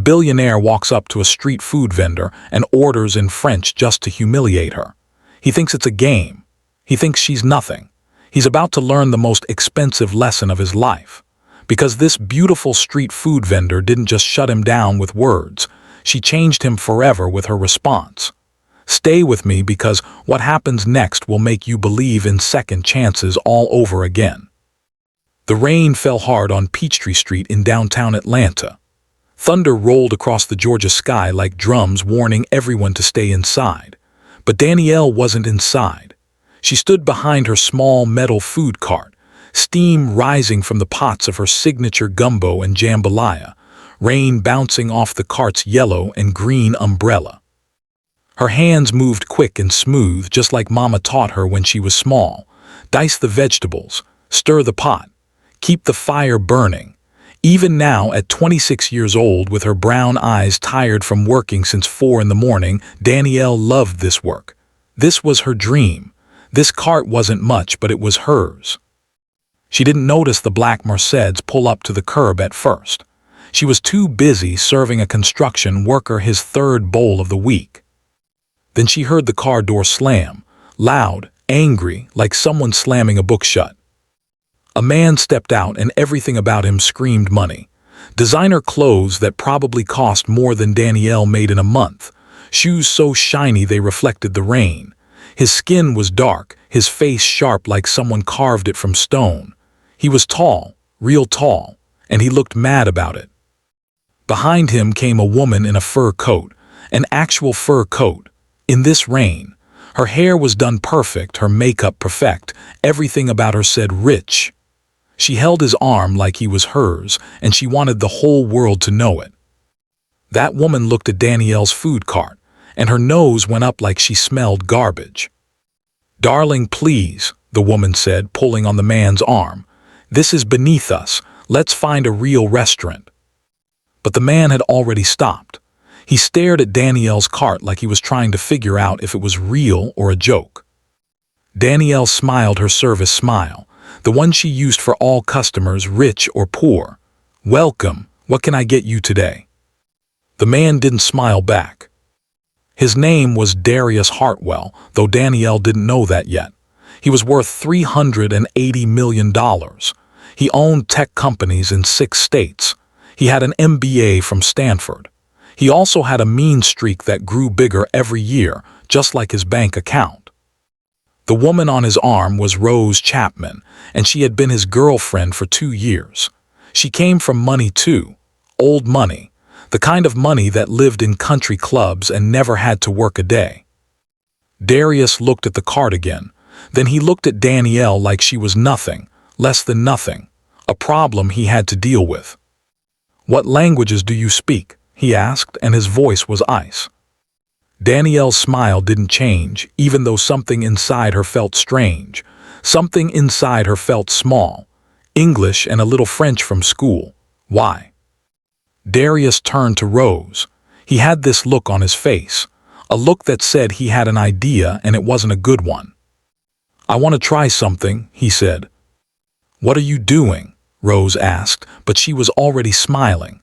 Billionaire walks up to a street food vendor and orders in French just to humiliate her. He thinks it's a game. He thinks she's nothing. He's about to learn the most expensive lesson of his life. Because this beautiful street food vendor didn't just shut him down with words. She changed him forever with her response. Stay with me because what happens next will make you believe in second chances all over again. The rain fell hard on Peachtree Street in downtown Atlanta. Thunder rolled across the Georgia sky like drums warning everyone to stay inside. But Danielle wasn't inside. She stood behind her small metal food cart, steam rising from the pots of her signature gumbo and jambalaya, rain bouncing off the cart's yellow and green umbrella. Her hands moved quick and smooth just like Mama taught her when she was small. Dice the vegetables, stir the pot, keep the fire burning. Even now, at 26 years old, with her brown eyes tired from working since 4 in the morning, Danielle loved this work. This was her dream. This cart wasn't much, but it was hers. She didn't notice the black Mercedes pull up to the curb at first. She was too busy serving a construction worker his third bowl of the week. Then she heard the car door slam, loud, angry, like someone slamming a book shut. A man stepped out and everything about him screamed money. Designer clothes that probably cost more than Danielle made in a month. Shoes so shiny they reflected the rain. His skin was dark, his face sharp like someone carved it from stone. He was tall, real tall, and he looked mad about it. Behind him came a woman in a fur coat, an actual fur coat. In this rain, her hair was done perfect, her makeup perfect, everything about her said rich. She held his arm like he was hers, and she wanted the whole world to know it. That woman looked at Danielle's food cart, and her nose went up like she smelled garbage. "Darling, please," the woman said, pulling on the man's arm. "This is beneath us. Let's find a real restaurant." But the man had already stopped. He stared at Danielle's cart like he was trying to figure out if it was real or a joke. Danielle smiled her service smile, the one she used for all customers, rich or poor. "Welcome, what can I get you today?" The man didn't smile back. His name was Darius Hartwell, though Danielle didn't know that yet. He was worth $380 million. He owned tech companies in 6 states. He had an MBA from Stanford. He also had a mean streak that grew bigger every year, just like his bank account. The woman on his arm was Rose Chapman, and she had been his girlfriend for 2 years. She came from money too, old money, the kind of money that lived in country clubs and never had to work a day. Darius looked at the cart again. Then he looked at Danielle like she was nothing, less than nothing, a problem he had to deal with. "What languages do you speak?" he asked, and his voice was ice. Danielle's smile didn't change, even though something inside her felt strange. Something inside her felt small. English and a little French from school. Why? Darius turned to Rose. He had this look on his face, a look that said he had an idea and it wasn't a good one. "I want to try something," he said. "What are you doing?" Rose asked, but she was already smiling,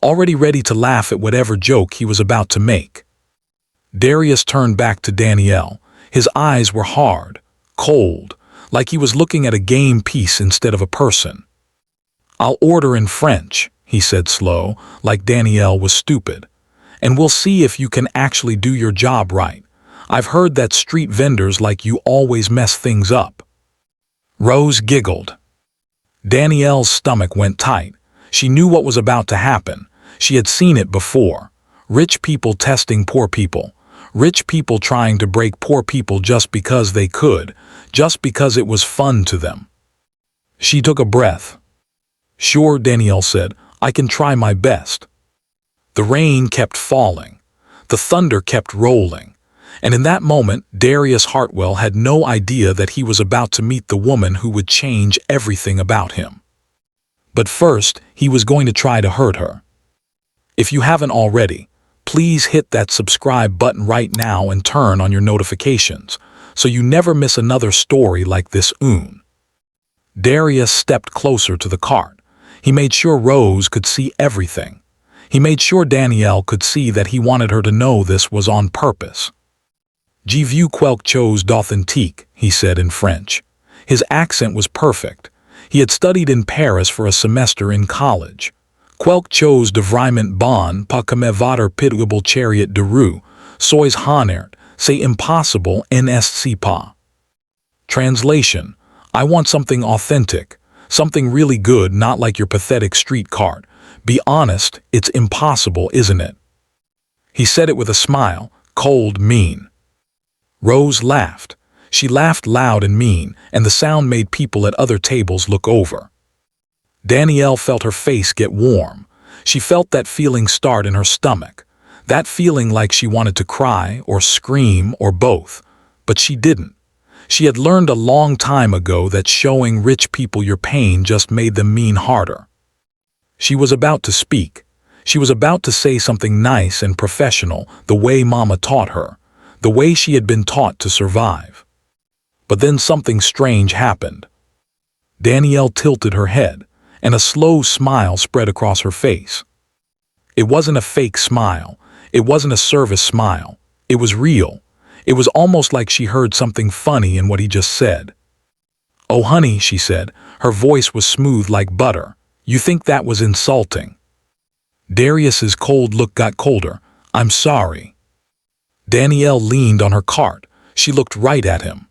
already ready to laugh at whatever joke he was about to make. Darius turned back to Danielle. His eyes were hard, cold, like he was looking at a game piece instead of a person. "I'll order in French," he said slow, like Danielle was stupid. "And we'll see if you can actually do your job right. I've heard that street vendors like you always mess things up." Rose giggled. Danielle's stomach went tight. She knew what was about to happen. She had seen it before. Rich people testing poor people. Rich people trying to break poor people just because they could, just because it was fun to them. She took a breath. "Sure," Danielle said, "I can try my best." The rain kept falling. The thunder kept rolling. And in that moment, Darius Hartwell had no idea that he was about to meet the woman who would change everything about him. But first, he was going to try to hurt her. If you haven't already, please hit that subscribe button right now and turn on your notifications, so you never miss another story like this. Darius stepped closer to the cart. He made sure Rose could see everything. He made sure Danielle could see that he wanted her to know this was on purpose. "Je veux quelque chose d'authentique," he said in French. His accent was perfect. He had studied in Paris for a semester in college. "Quelque chose de vraiment bon, pas comme votre pitiable chariot de roue, sois honnête, c'est impossible, n'est-ce pas?" Translation: I want something authentic, something really good, not like your pathetic street cart. Be honest, it's impossible, isn't it? He said it with a smile, cold, mean. Rose laughed. She laughed loud and mean, and the sound made people at other tables look over. Danielle felt her face get warm. She felt that feeling start in her stomach, that feeling like she wanted to cry or scream or both, but she didn't. She had learned a long time ago that showing rich people your pain just made them mean harder. She was about to speak. She was about to say something nice and professional, the way Mama taught her, the way she had been taught to survive. But then something strange happened. Danielle tilted her head, and a slow smile spread across her face. It wasn't a fake smile. It wasn't a service smile. It was real. It was almost like she heard something funny in what he just said. "Oh, honey," she said. Her voice was smooth like butter. "You think that was insulting?" Darius's cold look got colder. "I'm sorry." Danielle leaned on her cart. She looked right at him.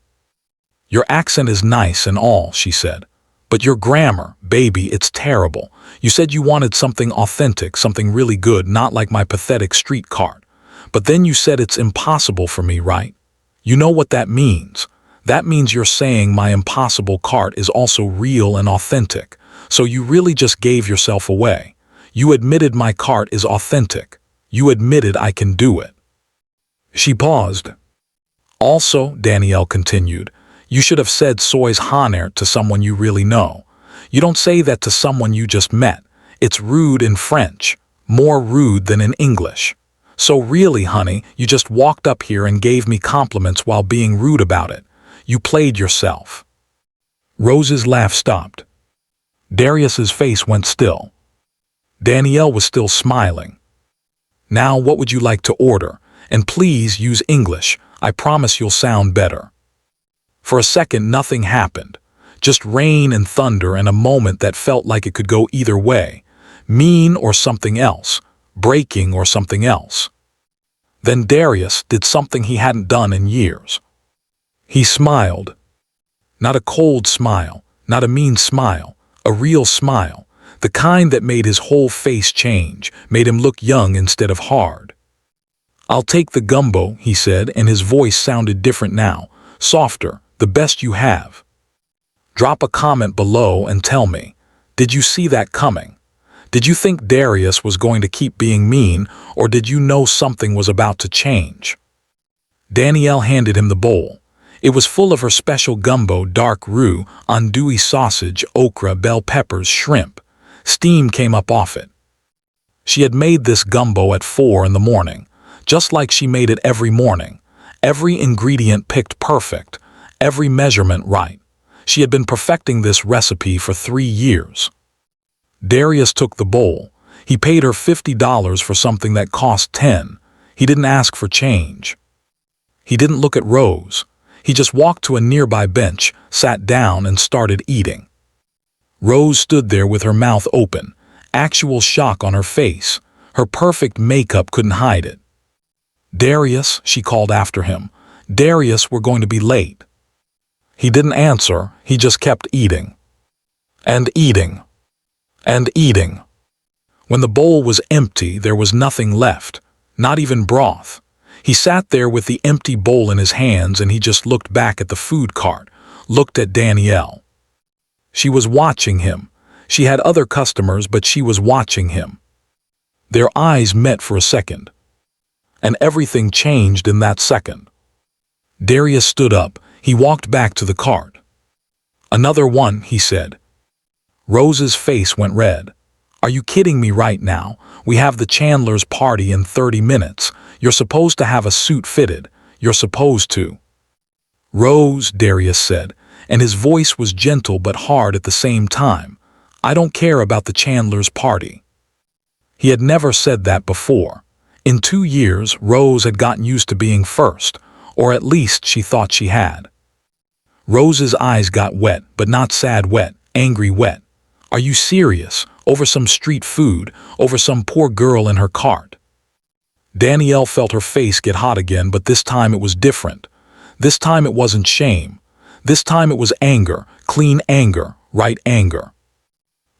"Your accent is nice and all," she said. "But your grammar, baby, it's terrible. You said you wanted something authentic, something really good, not like my pathetic street cart. But then you said it's impossible for me, right? You know what that means. That means you're saying my impossible cart is also real and authentic. So you really just gave yourself away. You admitted my cart is authentic. You admitted I can do it." She paused. "Also," Danielle continued, "you should have said sois honnête to someone you really know. You don't say that to someone you just met. It's rude in French, more rude than in English. So really, honey, you just walked up here and gave me compliments while being rude about it. You played yourself." Rose's laugh stopped. Darius's face went still. Danielle was still smiling. "Now what would you like to order? And please use English. I promise you'll sound better." For a second nothing happened. Just rain and thunder and a moment that felt like it could go either way. Mean or something else. Breaking or something else. Then Darius did something he hadn't done in years. He smiled. Not a cold smile, not a mean smile, a real smile, the kind that made his whole face change, made him look young instead of hard. "I'll take the gumbo," he said, and his voice sounded different now, softer, "the best you have." Drop a comment below and tell me, did you see that coming? Did you think Darius was going to keep being mean, or did you know something was about to change? Danielle handed him the bowl. It was full of her special gumbo, dark roux, andouille sausage, okra, bell peppers, shrimp. Steam came up off it. She had made this gumbo at 4 in the morning, just like she made it every morning. Every ingredient picked perfect, every measurement right. She had been perfecting this recipe for 3 years. Darius took the bowl. He paid her $50 for something that cost 10. He didn't ask for change. He didn't look at Rose. He just walked to a nearby bench, sat down, and started eating. Rose stood there with her mouth open, actual shock on her face. Her perfect makeup couldn't hide it. "Darius," she called after him. "Darius, we're going to be late." He didn't answer. He just kept eating. And eating. And eating. When the bowl was empty, there was nothing left, not even broth. He sat there with the empty bowl in his hands, and he just looked back at the food cart, looked at Danielle. She was watching him. She had other customers, but she was watching him. Their eyes met for a second. And everything changed in that second. Darius stood up. He walked back to the cart. "Another one," he said. Rose's face went red. "Are you kidding me right now? We have the Chandler's party in 30 minutes. You're supposed to have a suit fitted. You're supposed to." "Rose," Darius said, and his voice was gentle but hard at the same time. "I don't care about the Chandler's party." He had never said that before. In 2 years, Rose had gotten used to being first, or at least she thought she had. Rose's eyes got wet, but not sad wet, angry wet. Are you serious? Over some street food, over some poor girl in her cart? Danielle felt her face get hot again, but this time it was different. This time it wasn't shame. This time it was anger, clean anger, right anger.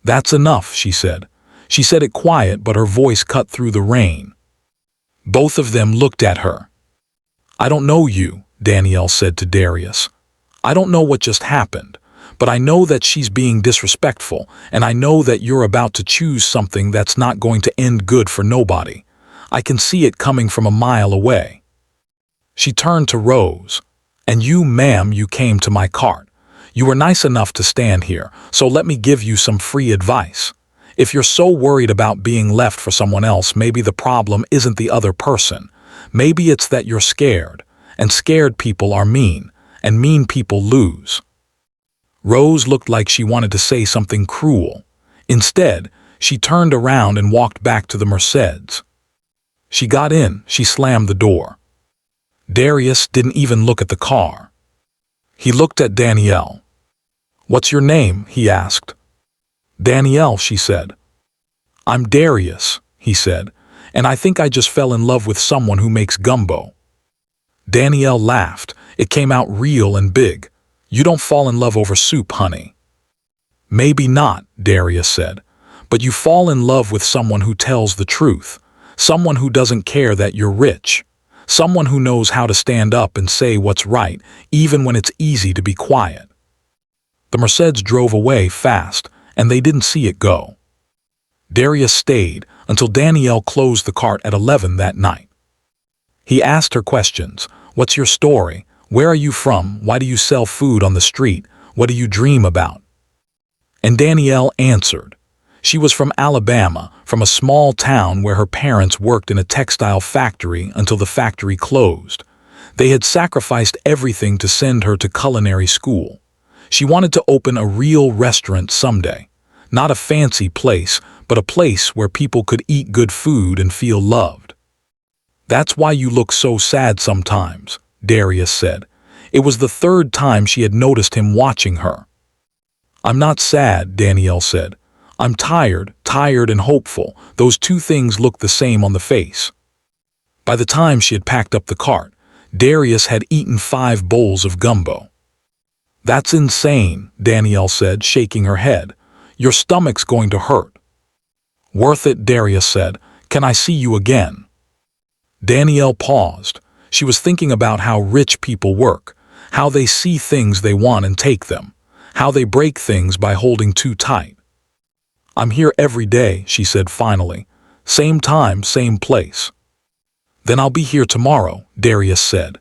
That's enough, she said. She said it quiet, but her voice cut through the rain. Both of them looked at her. I don't know you, Danielle said to Darius. I don't know what just happened, but I know that she's being disrespectful, and I know that you're about to choose something that's not going to end good for nobody. I can see it coming from a mile away. She turned to Rose. And you, ma'am, you came to my cart. You were nice enough to stand here, so let me give you some free advice. If you're so worried about being left for someone else, maybe the problem isn't the other person. Maybe it's that you're scared, and scared people are mean, and mean people lose. Rose looked like she wanted to say something cruel. Instead, she turned around and walked back to the Mercedes. She got in, she slammed the door. Darius didn't even look at the car. He looked at Danielle. What's your name? He asked. Danielle, she said. I'm Darius, he said, and I think I just fell in love with someone who makes gumbo. Danielle laughed. It came out real and big. You don't fall in love over soup, honey. Maybe not, Darius said, but you fall in love with someone who tells the truth, someone who doesn't care that you're rich, someone who knows how to stand up and say what's right, even when it's easy to be quiet. The Mercedes drove away fast, and they didn't see it go. Darius stayed until Danielle closed the cart at 11 that night. He asked her questions. What's your story? Where are you from? Why do you sell food on the street? What do you dream about? And Danielle answered. She was from Alabama, from a small town where her parents worked in a textile factory until the factory closed. They had sacrificed everything to send her to culinary school. She wanted to open a real restaurant someday. Not a fancy place, but a place where people could eat good food and feel loved. That's why you look so sad sometimes, Darius said. It was the 3rd time she had noticed him watching her. I'm not sad, Danielle said. I'm tired and hopeful. Those 2 things look the same on the face. By the time she had packed up the cart, Darius had eaten 5 bowls of gumbo. That's insane, Danielle said, shaking her head. Your stomach's going to hurt. Worth it, Darius said. Can I see you again? Danielle paused. She was thinking about how rich people work, how they see things they want and take them, how they break things by holding too tight. I'm here every day, she said finally. Same time, same place. Then I'll be here tomorrow, Darius said.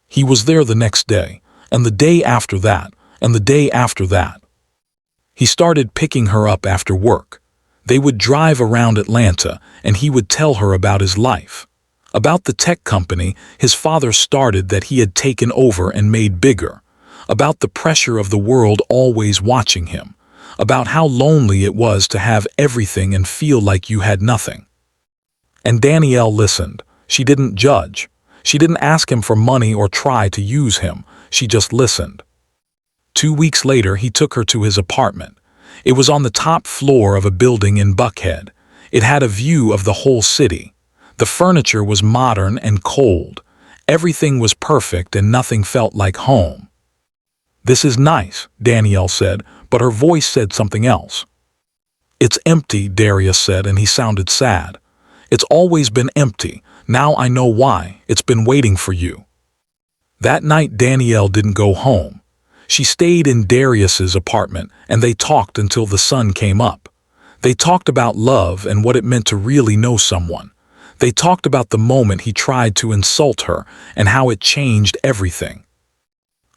He was there the next day, and the day after that, and the day after that. He started picking her up after work. They would drive around Atlanta, and he would tell her about his life. About the tech company his father started that he had taken over and made bigger. About the pressure of the world always watching him. About how lonely it was to have everything and feel like you had nothing. And Danielle listened. She didn't judge. She didn't ask him for money or try to use him. She just listened. 2 weeks later, he took her to his apartment. It was on the top floor of a building in Buckhead. It had a view of the whole city. The furniture was modern and cold. Everything was perfect and nothing felt like home. This is nice, Danielle said, but her voice said something else. It's empty, Darius said, and he sounded sad. It's always been empty. Now I know why. It's been waiting for you. That night Danielle didn't go home. She stayed in Darius's apartment, and they talked until the sun came up. They talked about love and what it meant to really know someone. They talked about the moment he tried to insult her and how it changed everything.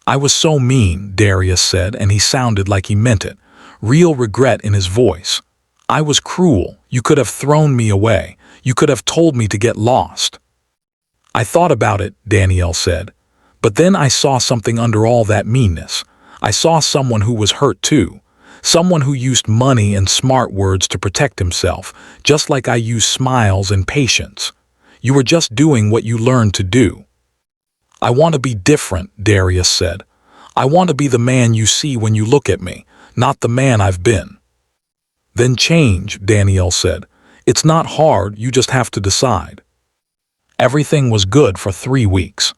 I was so mean, Darius said, and he sounded like he meant it. Real regret in his voice. I was cruel. You could have thrown me away. You could have told me to get lost. I thought about it, Danielle said. But then I saw something under all that meanness. I saw someone who was hurt too. Someone who used money and smart words to protect himself, just like I use smiles and patience. You were just doing what you learned to do. I want to be different, Darius said. I want to be the man you see when you look at me, not the man I've been. Then change, Danielle said. It's not hard, you just have to decide. Everything was good for 3 weeks.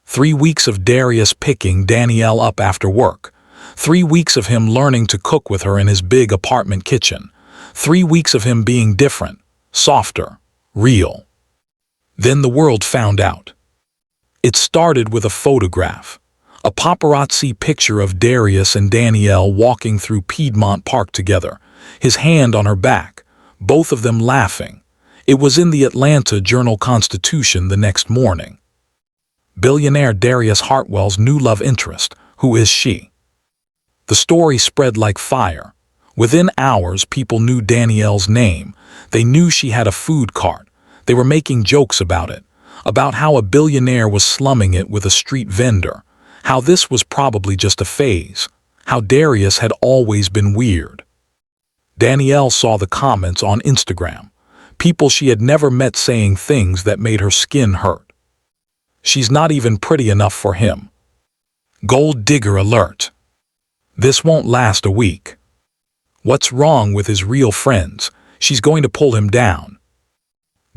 3 weeks of Darius picking Danielle up after work. 3 weeks of him learning to cook with her in his big apartment kitchen. 3 weeks of him being different, softer, real. Then the world found out. It started with a photograph. A paparazzi picture of Darius and Danielle walking through Piedmont Park together, his hand on her back, both of them laughing. It was in the Atlanta Journal-Constitution the next morning. Billionaire Darius Hartwell's new love interest. Who is she? The story spread like fire. Within hours, people knew Danielle's name. They knew she had a food cart. They were making jokes about it, about how a billionaire was slumming it with a street vendor, how this was probably just a phase, how Darius had always been weird. Danielle saw the comments on Instagram, people she had never met saying things that made her skin hurt. She's not even pretty enough for him. Gold digger alert. This won't last a week. What's wrong with his real friends? She's going to pull him down.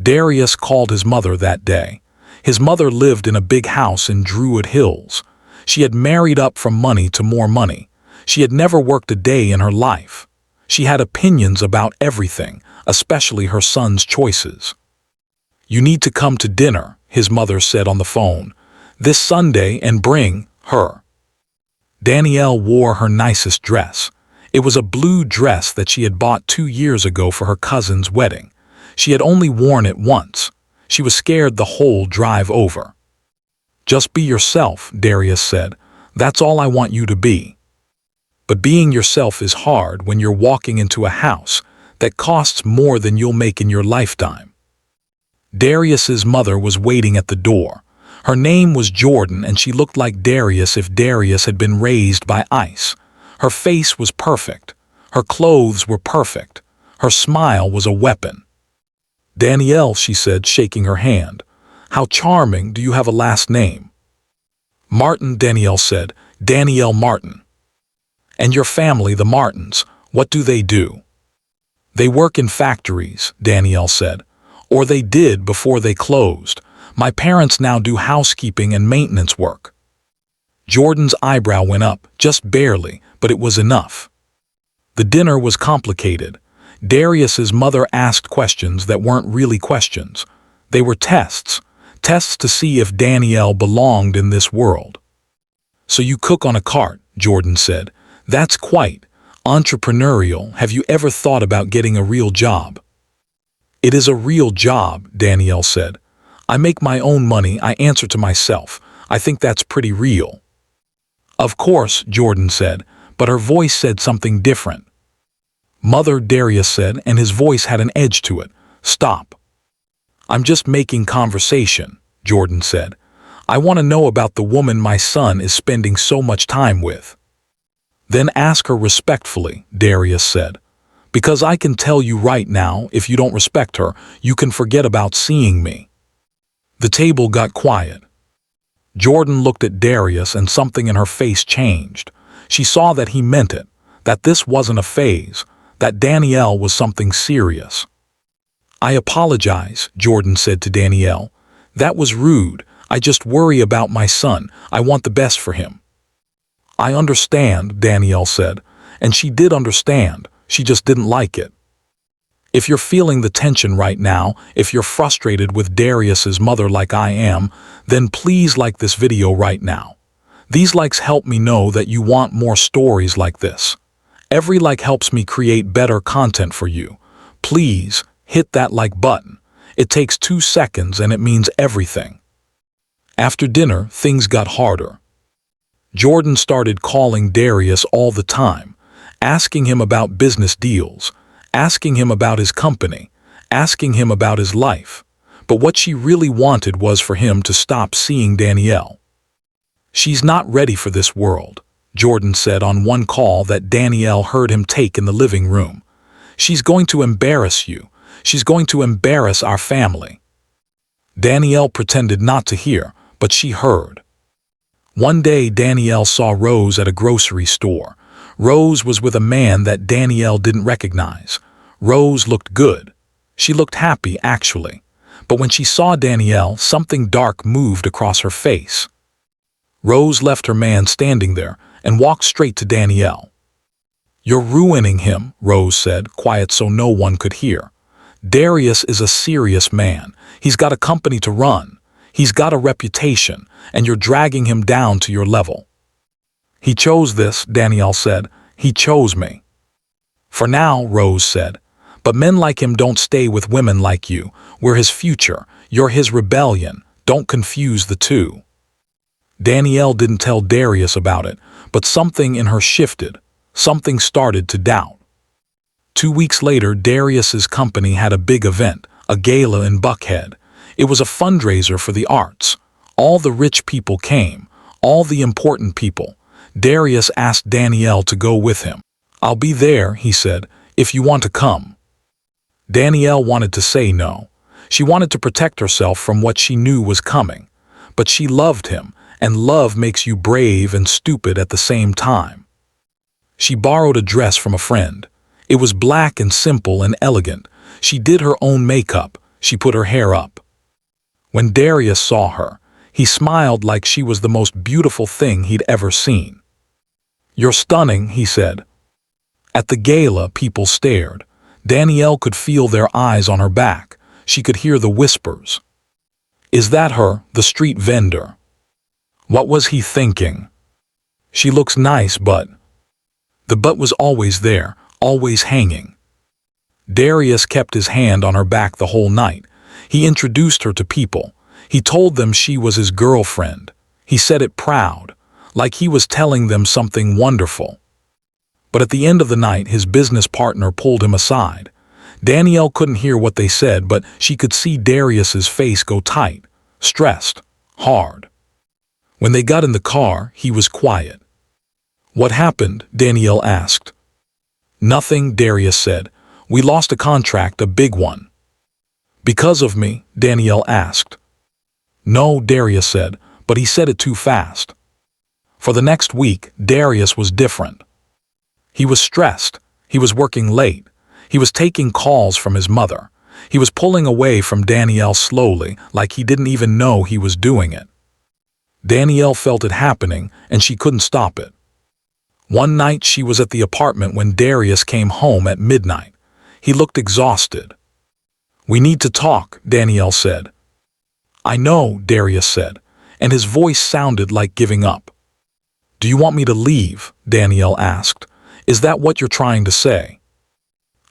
Darius called his mother that day. His mother lived in a big house in Druid Hills. She had married up from money to more money. She had never worked a day in her life. She had opinions about everything, especially her son's choices. You need to come to dinner, his mother said on the phone, this Sunday and bring her. Danielle wore her nicest dress. It was a blue dress that she had bought 2 years ago for her cousin's wedding. She had only worn it once. She was scared the whole drive over. Just be yourself, Darius said. That's all I want you to be. But being yourself is hard when you're walking into a house that costs more than you'll make in your lifetime. Darius's mother was waiting at the door. Her name was Jordan, and she looked like Darius if Darius had been raised by ice. Her face was perfect. Her clothes were perfect. Her smile was a weapon. Danielle, she said, shaking her hand. How charming. Do you have a last name? Martin, Danielle said. Danielle Martin. And your family, the Martins, what do they do? They work in factories, Danielle said. Or they did before they closed. My parents now do housekeeping and maintenance work. Jordan's eyebrow went up, just barely, but it was enough. The dinner was complicated. Darius's mother asked questions that weren't really questions. They were tests to see if Danielle belonged in this world. So you cook on a cart, Jordan said. That's quite entrepreneurial. Have you ever thought about getting a real job? It is a real job, Danielle said. I make my own money, I answer to myself. I think that's pretty real. Of course, Jordan said, but her voice said something different. Mother, Darius said, and his voice had an edge to it. Stop. I'm just making conversation, Jordan said. I want to know about the woman my son is spending so much time with. Then ask her respectfully, Darius said. Because I can tell you right now, if you don't respect her, you can forget about seeing me. The table got quiet. Jordan looked at Darius and something in her face changed. She saw that he meant it, that this wasn't a phase, that Danielle was something serious. I apologize, Jordan said to Danielle. That was rude. I just worry about my son. I want the best for him. I understand, Danielle said, and she did understand. She just didn't like it. If you're feeling the tension right now, if you're frustrated with Darius's mother like I am, then please like this video right now. These likes help me know that you want more stories like this. Every like helps me create better content for you. Please hit that like button. It takes 2 seconds and it means everything. After dinner, things got harder. Jordan started calling Darius all the time, asking him about business deals, asking him about his company, asking him about his life. But what she really wanted was for him to stop seeing Danielle. She's not ready for this world, Jordan said on one call that Danielle heard him take in the living room. "She's going to embarrass you. She's going to embarrass our family." Danielle pretended not to hear, but she heard. One day Danielle saw Rose at a grocery store. Rose was with a man that Danielle didn't recognize. Rose looked good. She looked happy, actually. But when she saw Danielle, something dark moved across her face. Rose left her man standing there and walked straight to Danielle. "You're ruining him," Rose said, quiet so no one could hear. "Darius is a serious man. He's got a company to run. He's got a reputation, and you're dragging him down to your level." "He chose this," Danielle said. "He chose me." "For now," Rose said. "But men like him don't stay with women like you. We're his future. You're his rebellion. Don't confuse the two." Danielle didn't tell Darius about it, but something in her shifted. Something started to doubt. 2 weeks later, Darius's company had a big event, a gala in Buckhead. It was a fundraiser for the arts. All the rich people came, all the important people. Darius asked Danielle to go with him. "I'll be there," he said, "if you want to come." Danielle wanted to say no. She wanted to protect herself from what she knew was coming. But she loved him, and love makes you brave and stupid at the same time. She borrowed a dress from a friend. It was black and simple and elegant. She did her own makeup. She put her hair up. When Darius saw her, he smiled like she was the most beautiful thing he'd ever seen. "You're stunning," he said. At the gala, people stared. Danielle could feel their eyes on her back. She could hear the whispers. "Is that her, the street vendor? What was he thinking? She looks nice, but..." The but was always there, always hanging. Darius kept his hand on her back the whole night. He introduced her to people. He told them she was his girlfriend. He said it proud, like he was telling them something wonderful. But at the end of the night, his business partner pulled him aside. Danielle couldn't hear what they said, but she could see Darius's face go tight, stressed, hard. When they got in the car, he was quiet. "What happened?" Danielle asked. "Nothing," Darius said. "We lost a contract, a big one." "Because of me?" Danielle asked. "No," Darius said, but he said it too fast. For the next week, Darius was different. He was stressed. He was working late. He was taking calls from his mother. He was pulling away from Danielle slowly, like he didn't even know he was doing it. Danielle felt it happening, and she couldn't stop it. One night she was at the apartment when Darius came home at midnight. He looked exhausted. "We need to talk," Danielle said. "I know," Darius said, and his voice sounded like giving up. "Do you want me to leave?" Danielle asked. "Is that what you're trying to say?"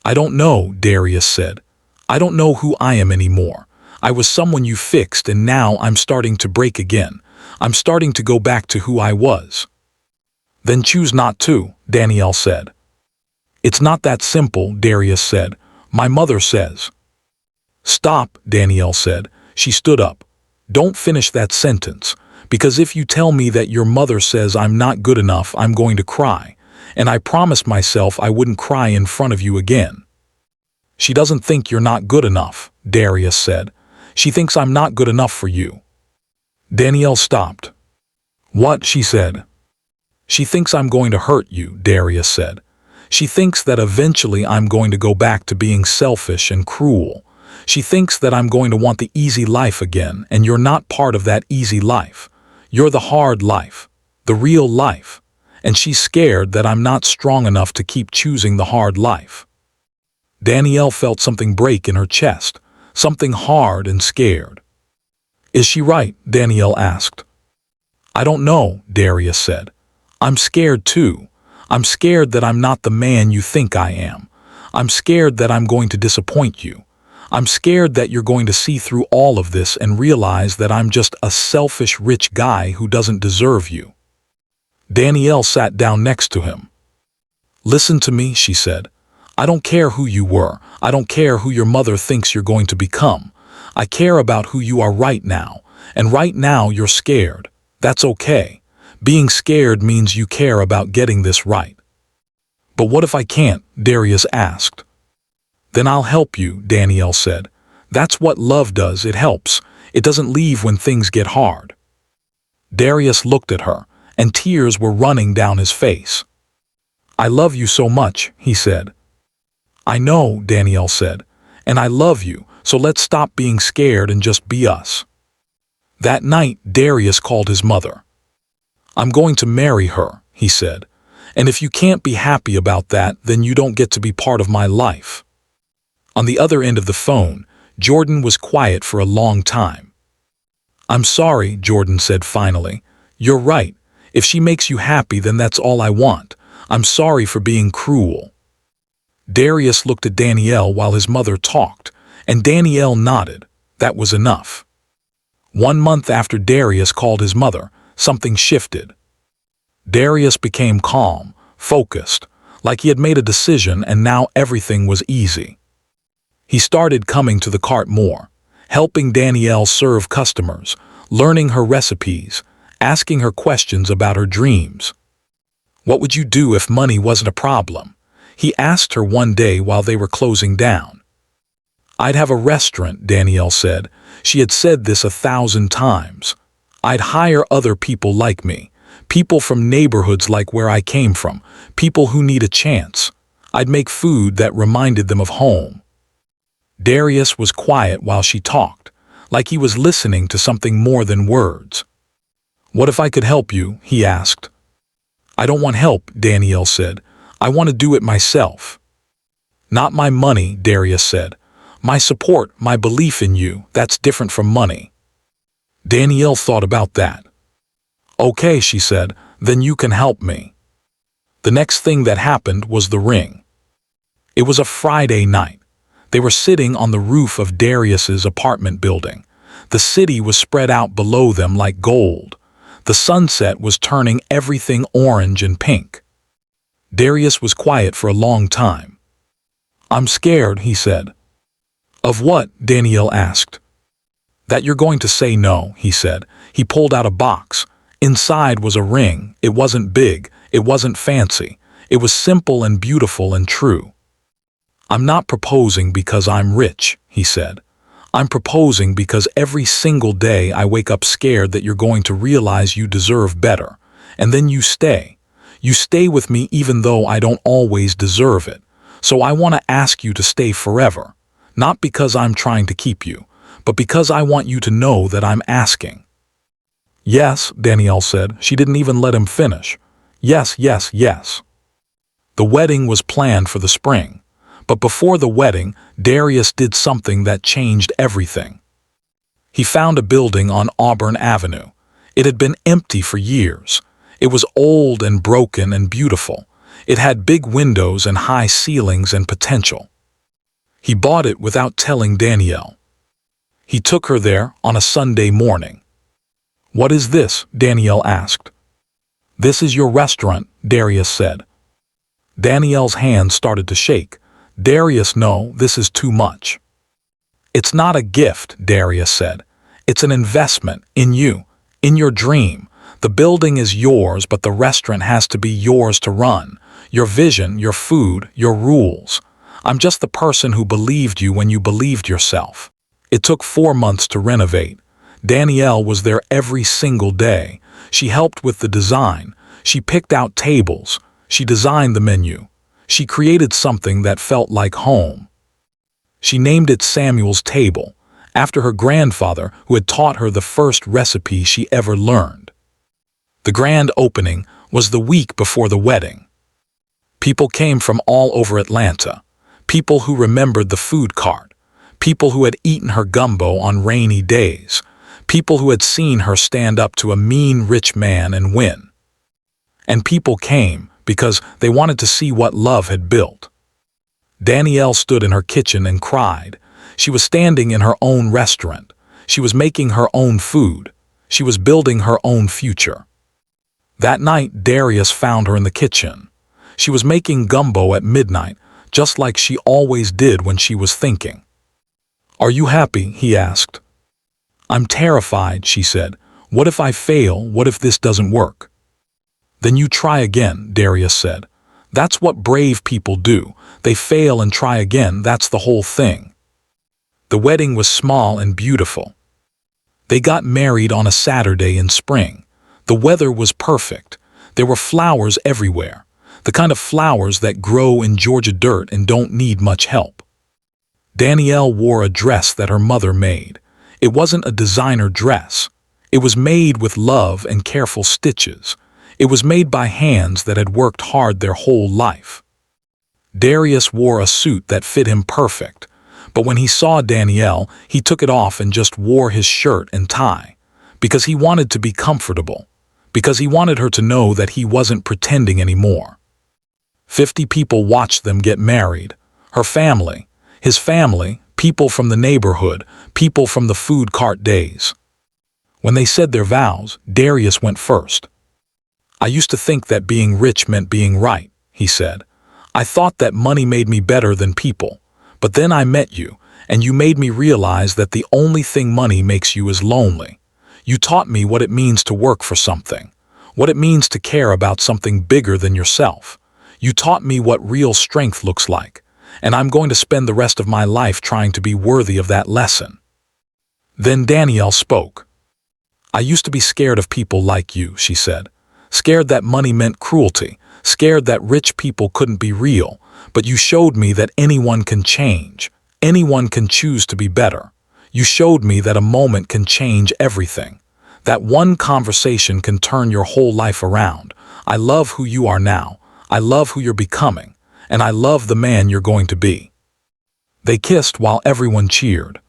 "I don't know," Darius said. "I don't know who I am anymore. I was someone you fixed, and now I'm starting to break again. I'm starting to go back to who I was." "Then choose not to," Danielle said. "It's not that simple," Darius said. "My mother says." "Stop," Danielle said. She stood up. "Don't finish that sentence, because if you tell me that your mother says I'm not good enough, I'm going to cry. And I promised myself I wouldn't cry in front of you again." "She doesn't think you're not good enough," Darius said. "She thinks I'm not good enough for you." Danielle stopped. "What?" she said. "She thinks I'm going to hurt you," Darius said. "She thinks that eventually I'm going to go back to being selfish and cruel. She thinks that I'm going to want the easy life again, and you're not part of that easy life. You're the hard life, the real life. And she's scared that I'm not strong enough to keep choosing the hard life." Danielle felt something break in her chest, something hard and scared. "Is she right?" Danielle asked. "I don't know," Darius said. "I'm scared too. I'm scared that I'm not the man you think I am. I'm scared that I'm going to disappoint you. I'm scared that you're going to see through all of this and realize that I'm just a selfish rich guy who doesn't deserve you." Danielle sat down next to him. "Listen to me," she said. "I don't care who you were. I don't care who your mother thinks you're going to become. I care about who you are right now. And right now you're scared. That's okay. Being scared means you care about getting this right. But what if I can't? Darius asked. Then I'll help you, Danielle said. That's what love does, it helps. It doesn't leave when things get hard. Darius looked at her, and tears were running down his face. I love you so much, he said. I know, Danielle said, and I love you, so let's stop being scared and just be us. That night, Darius called his mother. I'm going to marry her, he said, and if you can't be happy about that, then you don't get to be part of my life. On the other end of the phone, Jordan was quiet for a long time. I'm sorry, Jordan said finally. You're right. If she makes you happy, then that's all I want. I'm sorry for being cruel. Darius looked at Danielle while his mother talked, and Danielle nodded. That was enough. 1 month after Darius called his mother, something shifted. Darius became calm, focused, like he had made a decision and now everything was easy. He started coming to the cart more, helping Danielle serve customers, learning her recipes, asking her questions about her dreams. What would you do if money wasn't a problem? He asked her one day while they were closing down. I'd have a restaurant, Danielle said. She had said this 1,000 times. I'd hire other people like me, people from neighborhoods like where I came from, people who need a chance. I'd make food that reminded them of home. Darius was quiet while she talked, like he was listening to something more than words. What if I could help you? He asked. I don't want help, Danielle said. I want to do it myself. Not my money, Darius said. My support, my belief in you, that's different from money. Danielle thought about that. Okay, she said, then you can help me. The next thing that happened was the ring. It was a Friday night. They were sitting on the roof of Darius's apartment building. The city was spread out below them like gold. The sunset was turning everything orange and pink. Darius was quiet for a long time. I'm scared, he said. Of what? Danielle asked. That you're going to say no, he said. He pulled out a box. Inside was a ring. It wasn't big. It wasn't fancy. It was simple and beautiful and true. I'm not proposing because I'm rich, he said. I'm proposing because every single day I wake up scared that you're going to realize you deserve better. And then you stay. You stay with me even though I don't always deserve it. So I want to ask you to stay forever. Not because I'm trying to keep you, but because I want you to know that I'm asking. Yes, Danielle said. She didn't even let him finish. Yes, yes, yes. The wedding was planned for the spring. But before the wedding, Darius did something that changed everything. He found a building on Auburn Avenue. It had been empty for years. It was old and broken and beautiful. It had big windows and high ceilings and potential. He bought it without telling Danielle. He took her there on a Sunday morning. What is this? Danielle asked. This is your restaurant, Darius said. Danielle's hand started to shake. Darius, no, this is too much. It's not a gift, Darius said. It's an investment in you, in your dream. The building is yours, but the restaurant has to be yours to run. Your vision, your food, your rules. I'm just the person who believed you when you believed yourself. It took 4 months to renovate. Danielle was there every single day. She helped with the design. She picked out tables. She designed the menu. She created something that felt like home. She named it Samuel's Table, after her grandfather who had taught her the first recipe she ever learned. The grand opening was the week before the wedding. People came from all over Atlanta, people who remembered the food cart, people who had eaten her gumbo on rainy days, people who had seen her stand up to a mean rich man and win. And people came because they wanted to see what love had built. Danielle stood in her kitchen and cried. She was standing in her own restaurant. She was making her own food. She was building her own future. That night, Darius found her in the kitchen. She was making gumbo at midnight, just like she always did when she was thinking. Are you happy? He asked. I'm terrified, she said. What if I fail? What if this doesn't work? Then you try again, Darius said. That's what brave people do. They fail and try again, that's the whole thing. The wedding was small and beautiful. They got married on a Saturday in spring. The weather was perfect. There were flowers everywhere, the kind of flowers that grow in Georgia dirt and don't need much help. Danielle wore a dress that her mother made. It wasn't a designer dress. It was made with love and careful stitches. It was made by hands that had worked hard their whole life. Darius wore a suit that fit him perfect, but when he saw Danielle, he took it off and just wore his shirt and tie, because he wanted to be comfortable, because he wanted her to know that he wasn't pretending anymore. 50 people watched them get married. Her family, his family, people from the neighborhood, people from the food cart days. When they said their vows, Darius went first. I used to think that being rich meant being right, he said. I thought that money made me better than people. But then I met you, and you made me realize that the only thing money makes you is lonely. You taught me what it means to work for something, what it means to care about something bigger than yourself. You taught me what real strength looks like, and I'm going to spend the rest of my life trying to be worthy of that lesson. Then Danielle spoke. I used to be scared of people like you, she said. Scared that money meant cruelty, scared that rich people couldn't be real, but you showed me that anyone can change. Anyone can choose to be better. You showed me that a moment can change everything, that one conversation can turn your whole life around. I love who you are now. I love who you're becoming, and I love the man you're going to be. They kissed while everyone cheered.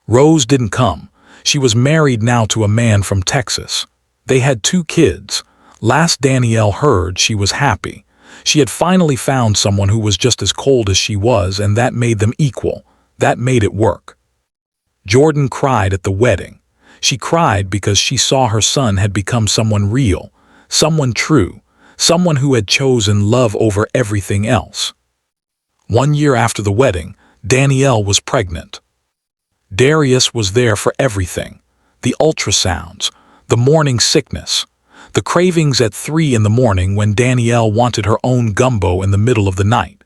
Rose didn't come. She was married now to a man from Texas. They had 2 kids. Last Danielle heard, she was happy. She had finally found someone who was just as cold as she was, and that made them equal. That made it work. Jordan cried at the wedding. She cried because she saw her son had become someone real, someone true, someone who had chosen love over everything else. 1 year after the wedding, Danielle was pregnant. Darius was there for everything. The ultrasounds, the morning sickness, the cravings at 3 in the morning when Danielle wanted her own gumbo in the middle of the night.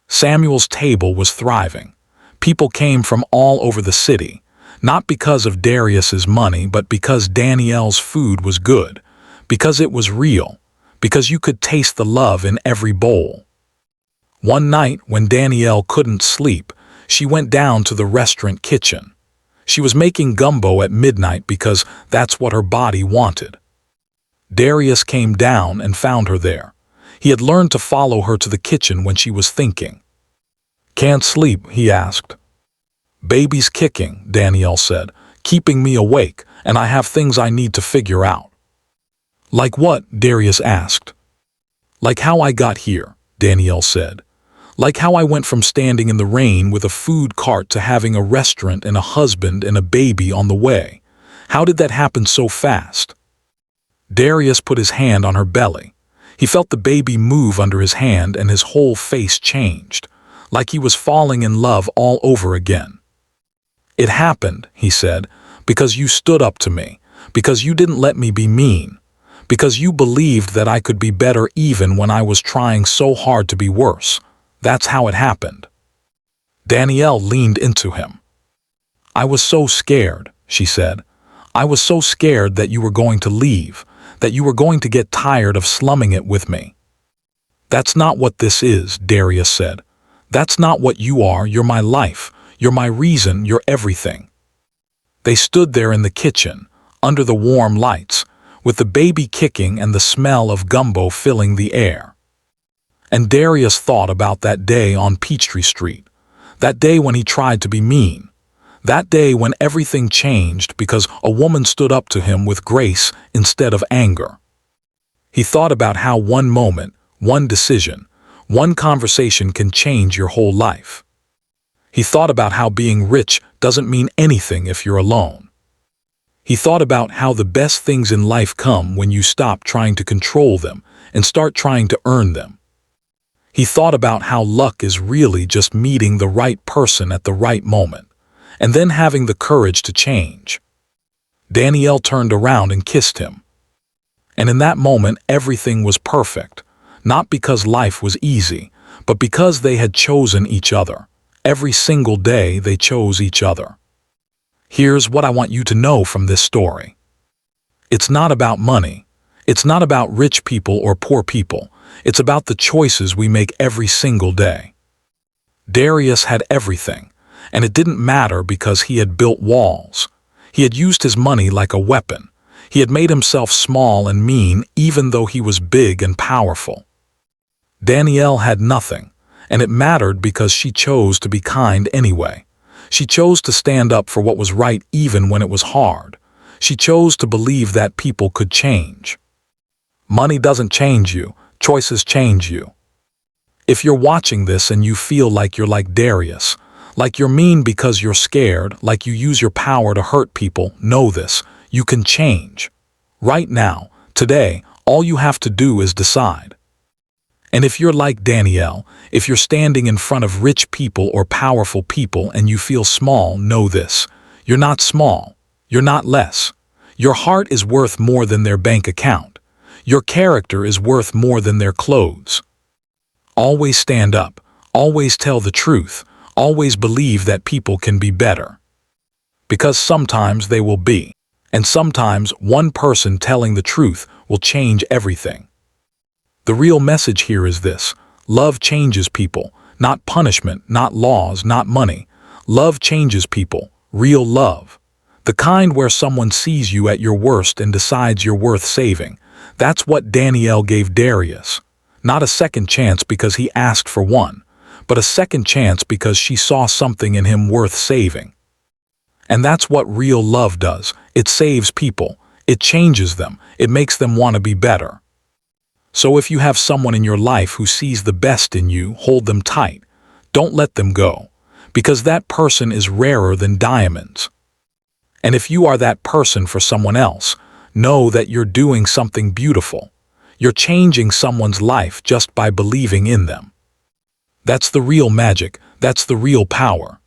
Samuel's table was thriving. People came from all over the city, not because of Darius's money, but because Danielle's food was good, because it was real, because you could taste the love in every bowl. One night, when Danielle couldn't sleep, she went down to the restaurant kitchen. She was making gumbo at midnight because that's what her body wanted. Darius came down and found her there. He had learned to follow her to the kitchen when she was thinking. Can't sleep, he asked. Baby's kicking, Danielle said, keeping me awake, and I have things I need to figure out. Like what? Darius asked. Like how I got here, Danielle said. Like how I went from standing in the rain with a food cart to having a restaurant and a husband and a baby on the way. How did that happen so fast? Darius put his hand on her belly. He felt the baby move under his hand and his whole face changed, like he was falling in love all over again. It happened, he said, because you stood up to me, because you didn't let me be mean, because you believed that I could be better even when I was trying so hard to be worse. That's how it happened. Danielle leaned into him. I was so scared, she said. I was so scared that you were going to leave, that you were going to get tired of slumming it with me. That's not what this is, Darius said. That's not what you are. You're my life. You're my reason. You're everything. They stood there in the kitchen, under the warm lights, with the baby kicking and the smell of gumbo filling the air. And Darius thought about that day on Peachtree Street, that day when he tried to be mean, that day when everything changed because a woman stood up to him with grace instead of anger. He thought about how one moment, one decision, one conversation can change your whole life. He thought about how being rich doesn't mean anything if you're alone. He thought about how the best things in life come when you stop trying to control them and start trying to earn them. He thought about how luck is really just meeting the right person at the right moment, and then having the courage to change. Danielle turned around and kissed him. And in that moment, everything was perfect. Not because life was easy, but because they had chosen each other. Every single day, they chose each other. Here's what I want you to know from this story. It's not about money. It's not about rich people or poor people. It's about the choices we make every single day. Darius had everything, and it didn't matter because he had built walls. He had used his money like a weapon. He had made himself small and mean even though he was big and powerful. Danielle had nothing, and it mattered because she chose to be kind anyway. She chose to stand up for what was right even when it was hard. She chose to believe that people could change. Money doesn't change you, choices change you. If you're watching this and you feel like you're like Darius, like you're mean because you're scared, like you use your power to hurt people, know this, you can change. Right now, today, all you have to do is decide. And if you're like Danielle, if you're standing in front of rich people or powerful people and you feel small, know this. You're not small. You're not less. Your heart is worth more than their bank account. Your character is worth more than their clothes. Always stand up. Always tell the truth. Always believe that people can be better. Because sometimes they will be. And sometimes one person telling the truth will change everything. The real message here is this. Love changes people, not punishment, not laws, not money. Love changes people, real love. The kind where someone sees you at your worst and decides you're worth saving. That's what Danielle gave Darius. Not a second chance because he asked for one, but a second chance because she saw something in him worth saving. And that's what real love does. It saves people. It changes them. It makes them want to be better. So if you have someone in your life who sees the best in you, hold them tight. Don't let them go, because that person is rarer than diamonds. And if you are that person for someone else, know that you're doing something beautiful. You're changing someone's life just by believing in them. That's the real magic. That's the real power.